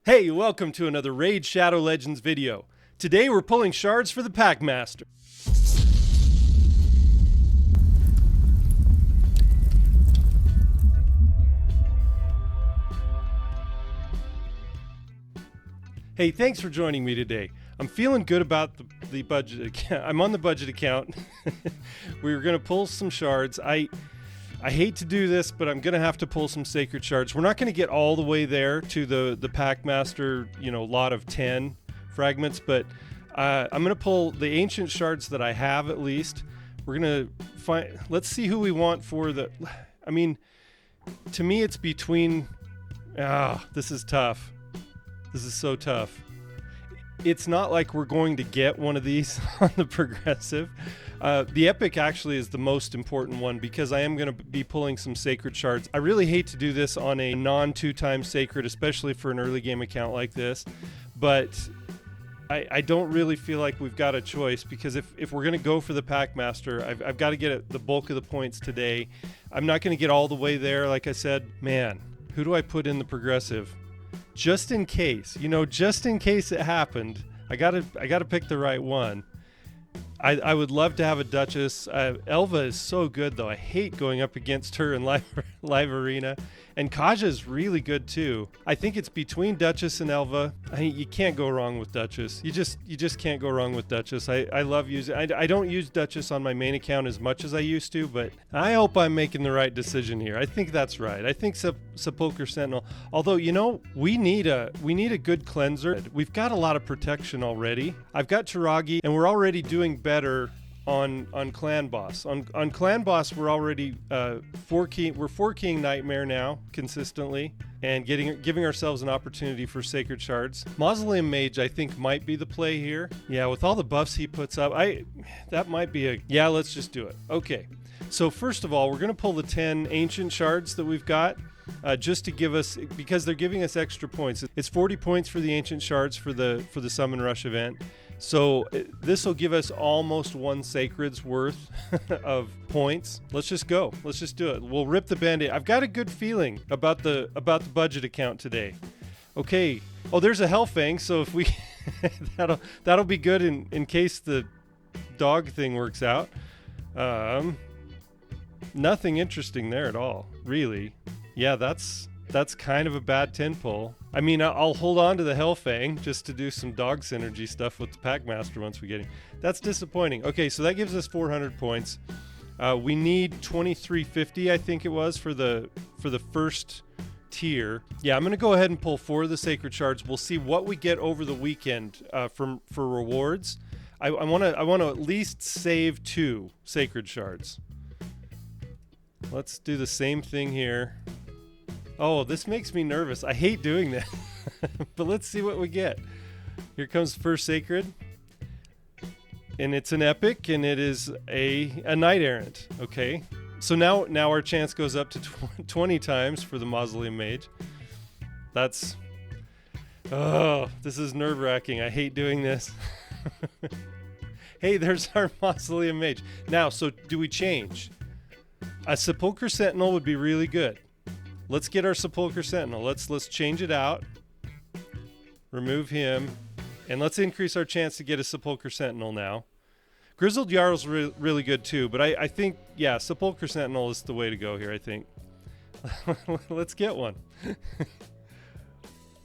Hey, welcome to another Raid Shadow Legends video. Today we're pulling shards for the Packmaster. Hey, thanks for joining me today. I'm feeling good about the budget account. I'm on the budget account. We were going to pull some shards. I hate to do this, but I'm going to have to pull some sacred shards. We're not going to get all the way there to the Packmaster, lot of 10 fragments, but I'm going to pull the ancient shards that I have at least. We're going to find, let's see who we want for the, to me it's between, this is tough. This is so tough. It's not like we're going to get one of these on the progressive. The epic actually is the most important one because I am going to be pulling some sacred shards. I really hate to do this on a non 2x sacred, especially for an early game account like this, but I don't really feel like we've got a choice because if we're going to go for the Packmaster, I've got to get the bulk of the points today. I'm not going to get all the way there. Like I said, man, who do I put in the progressive? Just in case, just in case it happened, I gotta pick the right one. I would love to have a Duchess. Elva is so good though. I hate going up against her in live arena. And Kaja is really good too. I think it's between Duchess and Elva. You can't go wrong with Duchess. You just can't go wrong with Duchess. I love using. I don't use Duchess on my main account as much as I used to, but I hope I'm making the right decision here. I think that's right. I think Sepulchre Sentinel. Although we need a good cleanser. We've got a lot of protection already. I've got Taragi, and we're already doing better on clan boss. On clan boss we're already 4-keying Nightmare now consistently and giving ourselves an opportunity for sacred shards. Mausoleum Mage I think might be the play here. Yeah, with all the buffs he puts up, that might be let's just do it. Okay, so first of all we're gonna pull the 10 ancient shards that we've got. Just to give us, because they're giving us extra points. It's 40 points for the ancient shards for the Summon Rush event. So this will give us almost one sacred's worth of points. Let's just go. Let's just do it. We'll rip the band-aid. I've got a good feeling about the budget account today. Okay. Oh, there's a Hellfang, so if we that'll be good in case the dog thing works out. Nothing interesting there at all, really. Yeah, that's kind of a bad 10 pull. I mean, I'll hold on to the Hellfang just to do some dog synergy stuff with the Packmaster once we get him. That's disappointing. Okay, so that gives us 400 points. We need 2350, I think it was, for the first tier. Yeah, I'm going to go ahead and pull 4 of the sacred shards. We'll see what we get over the weekend for rewards. I want to at least save 2 sacred shards. Let's do the same thing here. Oh, this makes me nervous. I hate doing that. But let's see what we get. Here comes first sacred. And it's an epic, and it is a knight errant. Okay. So now our chance goes up to 20 times for the Mausoleum Mage. This is nerve-wracking. I hate doing this. Hey, there's our Mausoleum Mage. Now, so do we change? A Sepulchre Sentinel would be really good. Let's get our Sepulchre Sentinel. Let's change it out. Remove him. And let's increase our chance to get a Sepulchre Sentinel now. Grizzled Jarl's really good too, but I think, yeah, Sepulchre Sentinel is the way to go here, I think. Let's get one.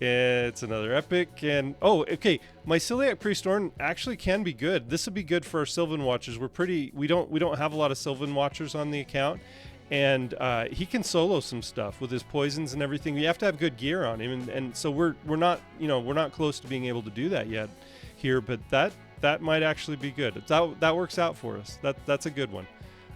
It's another epic, and okay. My Celiac Priest Ornn actually can be good. This would be good for our Sylvan Watchers. We don't have a lot of Sylvan Watchers on the account, and he can solo some stuff with his poisons and everything. You have to have good gear on him, and so we're not close to being able to do that yet here, but that might actually be good. That works out for us. That's a good one.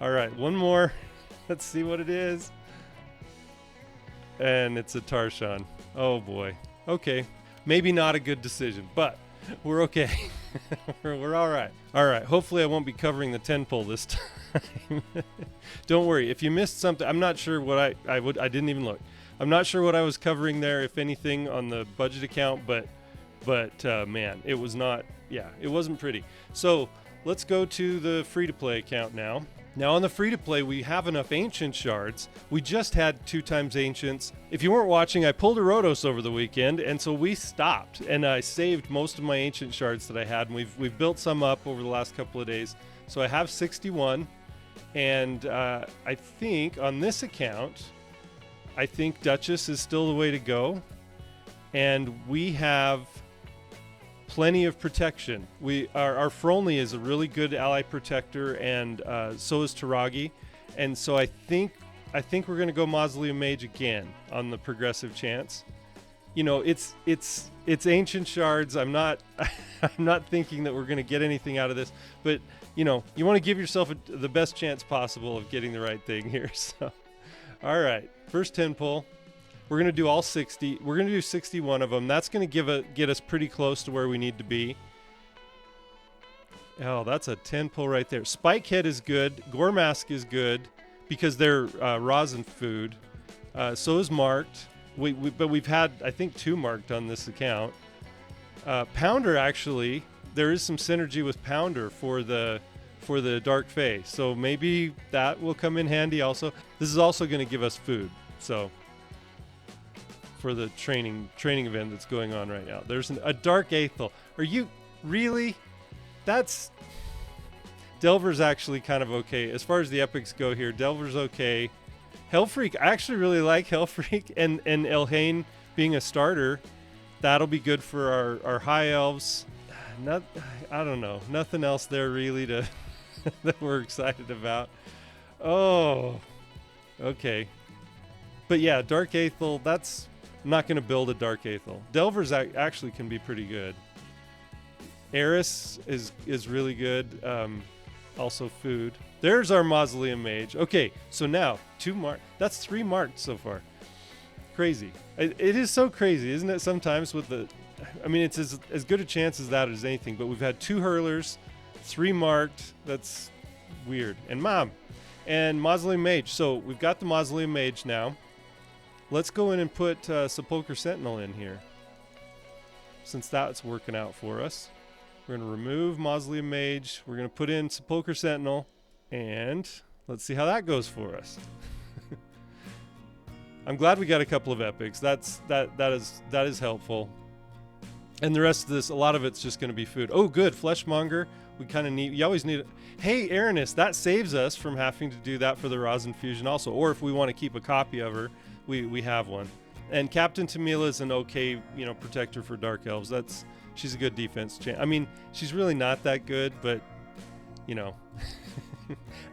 All right, one more. Let's see what it is. And it's a Tarshan. Oh boy. Okay. Maybe not a good decision, but we're okay. we're all right. All right. Hopefully I won't be covering the 10 pull this time. Don't worry. If you missed something, I'm not sure what I didn't even look. I'm not sure what I was covering there, if anything, on the budget account, but man, it was not, it wasn't pretty. So let's go to the free-to-play account now. Now on the free-to-play, we have enough ancient shards. We just had 2 times ancients. If you weren't watching, I pulled a Rotos over the weekend, and so we stopped, and I saved most of my ancient shards that I had, and we've built some up over the last couple of days. So I have 61, and I think on this account, I think Duchess is still the way to go, and we have plenty of protection. Our Frolny is a really good ally protector, and so is Taragi, and so I think we're going to go Mausoleum Mage again on the progressive chance. You know, it's ancient shards. I'm not thinking that we're going to get anything out of this, but you know, you want to give yourself the best chance possible of getting the right thing here. So, all right, first 10 pull. We're going to do all 60. We're going to do 61 of them. That's going to get us pretty close to where we need to be. Oh, that's a 10 pull right there. Spikehead is good. Goremask is good because they're rosin food. So is Marked. But we've had, I think, 2 marked on this account. Pounder, actually, there is some synergy with Pounder for the Dark Fae. So maybe that will come in handy also. This is also going to give us food. So for the training event that's going on right now. There's a Dark Aethel. Are you really? That's Delver's actually kind of okay. As far as the epics go here, Delver's okay. Hellfreak, I actually really like Hellfreak, and Elhain being a starter, that'll be good for our high elves. I don't know. Nothing else there really to that we're excited about. Oh, okay. But yeah, Dark Aethel, I'm not going to build a Dark Aethel. Delver's actually can be pretty good. Eris is really good. Also food. There's our Mausoleum Mage. Okay, so now 2 marked. That's 3 marked so far. Crazy. It is so crazy, isn't it? Sometimes with I mean, it's as good a chance as that as anything. But we've had 2 hurlers, 3 marked. That's weird. And Mausoleum Mage. So we've got the Mausoleum Mage now. Let's go in and put Sepulchre Sentinel in here, since that's working out for us. We're going to remove Mausoleum Mage. We're going to put in Sepulchre Sentinel, and let's see how that goes for us. I'm glad we got a couple of epics. That is helpful. And the rest of this, a lot of it's just going to be food. Oh, good. Fleshmonger. We kind of need. You always need. Hey, Aranis, that saves us from having to do that for the Rosin Fusion also. Or if we want to keep a copy of her, we have one. And Captain Tamila is an okay, protector for Dark Elves. She's a good defense champ. I mean, she's really not that good, but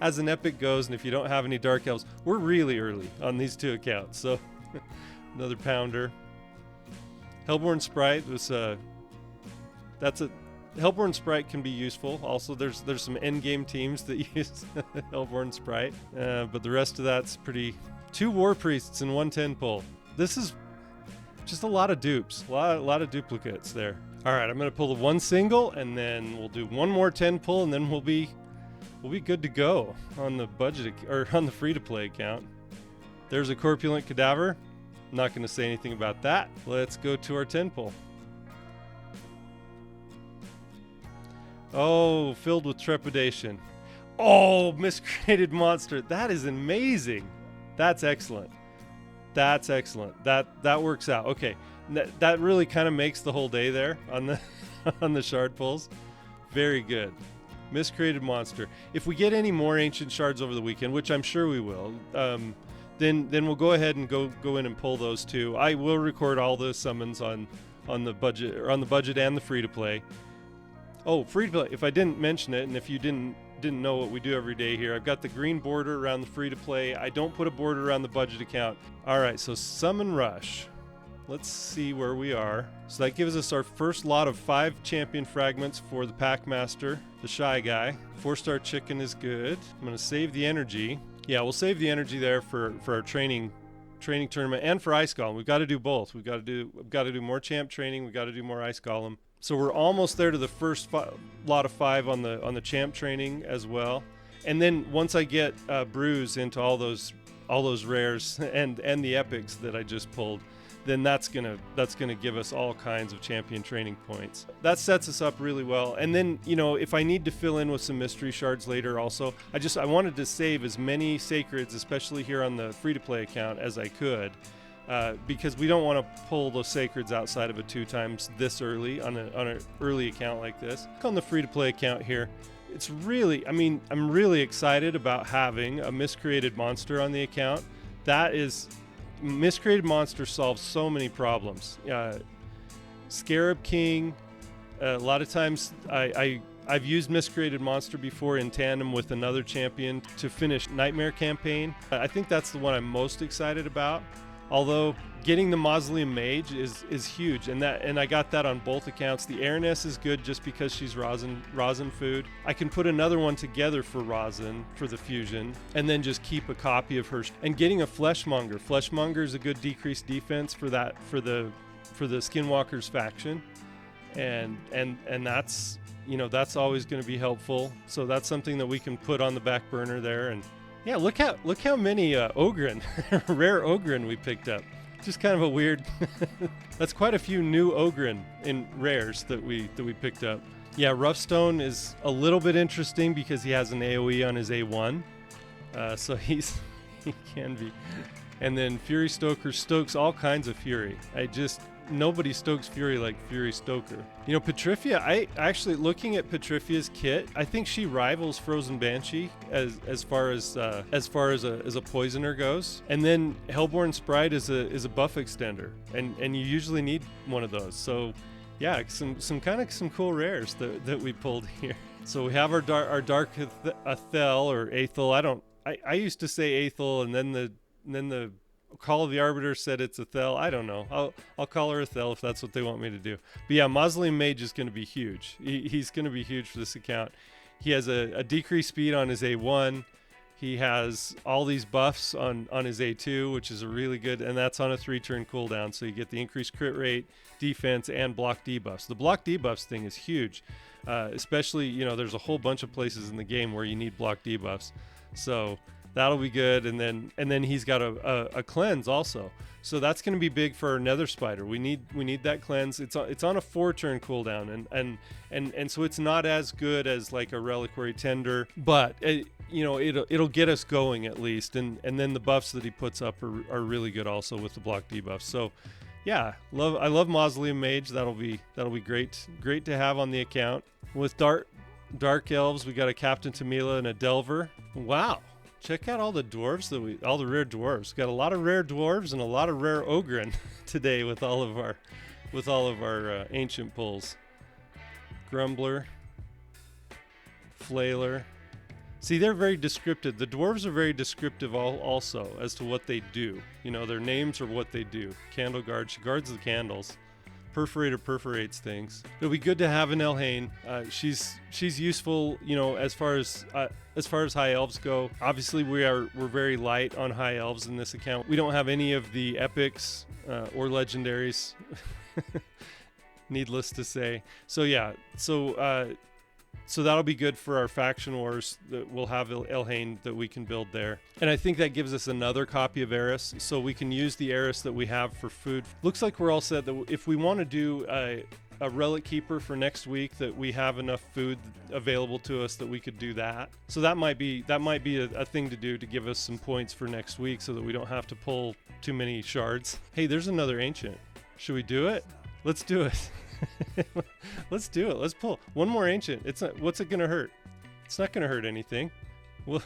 as an epic goes, and if you don't have any Dark Elves, we're really early on these 2 accounts. So another Pounder. Hellborn Sprite was Hellborn Sprite can be useful. Also, there's some endgame teams that use Hellborn Sprite, but the rest of that's pretty. 2 War Priests and 1 10 pull. This is just a lot of dupes, a lot of duplicates there. All right, I'm gonna pull the 1 single, and then we'll do 1 more 10 pull, and then we'll be good to go on the budget or on the free-to-play account. There's a Corpulent Cadaver. I'm not gonna say anything about that. Let's go to our 10 pull. Oh, filled with trepidation. Oh, miscreated monster. That is amazing. That's excellent. That's excellent. That works out. Okay, that really kind of makes the whole day there on the on the shard pulls. Very good. Miscreated monster. If we get any more ancient shards over the weekend, which I'm sure we will, then we'll go ahead and go in and pull those too. I will record all the summons on the budget and the free to play. Oh, free to play. If I didn't mention it, and if you didn't know what we do every day here, I've got the green border around the free to play. I don't put a border around the budget account. All right, so summon rush. Let's see where we are. So that gives us our first lot of 5 champion fragments for the Packmaster, the shy guy. 4-star chicken is good. I'm gonna save the energy. Yeah, we'll save the energy there for our training tournament and for Ice Golem. We've got to do both. We've got to do more champ training. We've got to do more Ice Golem. So we're almost there to the first lot of 5 on the champ training as well. And then once I get Bruise into all those rares and the epics that I just pulled, then that's gonna give us all kinds of champion training points. That sets us up really well. And then, you know, if I need to fill in with some mystery shards later also, I wanted to save as many sacreds, especially here on the free-to-play account, as I could, because we don't want to pull those sacreds outside of a 2x this early on an early account like this. On the free-to-play account here, it's really, I mean, I'm really excited about having a miscreated monster on the account. Miscreated monster solves so many problems. Scarab King, a lot of times I've used miscreated monster before in tandem with another champion to finish Nightmare campaign. I think that's the one I'm most excited about. Although getting the Mausoleum Mage is huge, and I got that on both accounts. The Araness is good just because she's rosin food. I can put another one together for rosin for the fusion, and then just keep a copy of her. And getting a Fleshmonger. Fleshmonger is a good decreased defense for the Skinwalkers faction, and that's, you know, that's always going to be helpful. So that's something that we can put on the back burner there. And yeah, look how many Ogren, rare Ogren we picked up. Just kind of a weird. That's quite a few new Ogren in rares that we picked up. Yeah, Roughstone is a little bit interesting because he has an AOE on his A1, so he can be. And then Fury Stoker stokes all kinds of Fury. Nobody stokes Fury like Fury Stoker. You know, Petrifia, I actually, looking at Petrifia's kit, I think she rivals Frozen Banshee as far as a poisoner goes. And then Hellborn Sprite is a buff extender, and you usually need one of those. So yeah, some cool rares that we pulled here. So we have our dark Athel or Aethel. I used to say Aethel, and then the Call of the Arbiter said it's Athel. I don't know. I'll call her Athel if that's what they want me to do. But yeah, Mausoleum Mage is going to be huge. He's going to be huge for this account. He has a decreased speed on his A1. He has all these buffs on his A2, which is a really good, and that's on a 3-turn cooldown. So you get the increased crit rate, defense, and block debuffs. The block debuffs thing is huge, especially, you know, there's a whole bunch of places in the game where you need block debuffs. So that'll be good. And then he's got a cleanse also. So that's going to be big for our Nether Spider. We need that cleanse. It's on a 4-turn cooldown, and so it's not as good as like a Reliquary Tender, but it'll get us going at least. And then the buffs that he puts up are really good also with the block debuffs. So yeah, I love Mausoleum Mage. That'll be great to have on the account. With Dark Elves, we got a Captain Tamila and a Delver. Wow. Check out all the dwarves all the rare dwarves. Got a lot of rare dwarves and a lot of rare Ogren today with all of our ancient pulls. Grumbler, Flailer. See, they're very descriptive. The dwarves are very descriptive also as to what they do. You know, their names are what they do. Candle Guard, she guards the candles. Perforator perforates things. It'll be good to have an Elhain. She's useful, you know, as far as high elves go. Obviously, we're very light on high elves in this account. We don't have any of the epics or legendaries, needless to say. So yeah, so that'll be good for our faction wars. That we'll have Elhain that we can build there. And I think that gives us another copy of Eris, so we can use the Eris that we have for food. Looks like we're all set. That if we want to do a Relic Keeper for next week, that we have enough food available to us that we could do that. So that might be a thing to do to give us some points for next week, so that we don't have to pull too many shards. Hey, there's another ancient. Should we do it? Let's do it. Let's do it. Let's pull one more ancient. What's it gonna hurt? It's not gonna hurt anything. Well,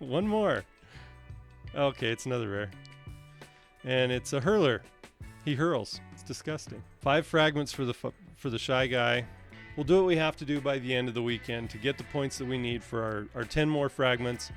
one more. Okay, it's another rare, and it's a hurler. He hurls. It's disgusting. 5 fragments for the shy guy. We'll do what we have to do by the end of the weekend to get the points that we need for our 10 more fragments,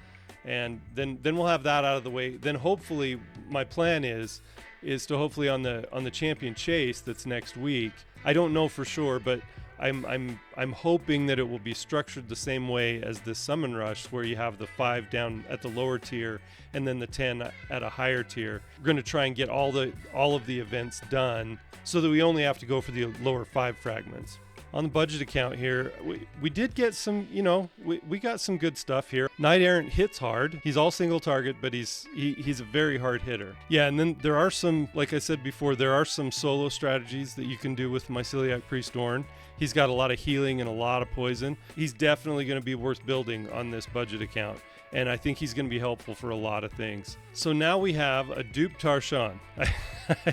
and then we'll have that out of the way. Then hopefully, my plan is to hopefully on the champion chase that's next week. I don't know for sure, but I'm hoping that it will be structured the same way as this summon rush, where you have the 5 down at the lower tier and then the 10 at a higher tier. We're going to try and get all of the events done so that we only have to go for the lower 5 fragments. on the budget account here, we did get some, you know, we got some good stuff here. Knight Errant hits hard. He's all single target, but he's a very hard hitter. Yeah, and then there are some, like I said before, there are some solo strategies that you can do with Myceliac Priest Dorn. He's got a lot of healing and a lot of poison. He's definitely going to be worth building on this budget account, and I think he's going to be helpful for a lot of things. So now we have a dupe Tarshan.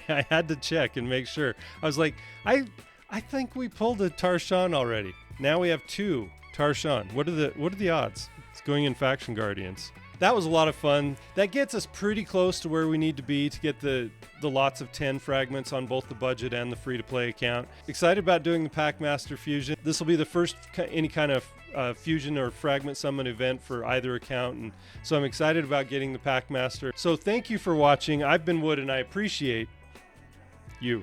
I had to check and make sure. I was like, I think we pulled a Tarshan already. Now we have 2 Tarshan. What are the odds? It's going in Faction Guardians. That was a lot of fun. That gets us pretty close to where we need to be to get the lots of 10 fragments on both the budget and the free-to-play account. Excited about doing the Packmaster fusion. This will be the first any kind of fusion or fragment summon event for either account, and so I'm excited about getting the Packmaster. So thank you for watching. I've been Wood, and I appreciate you.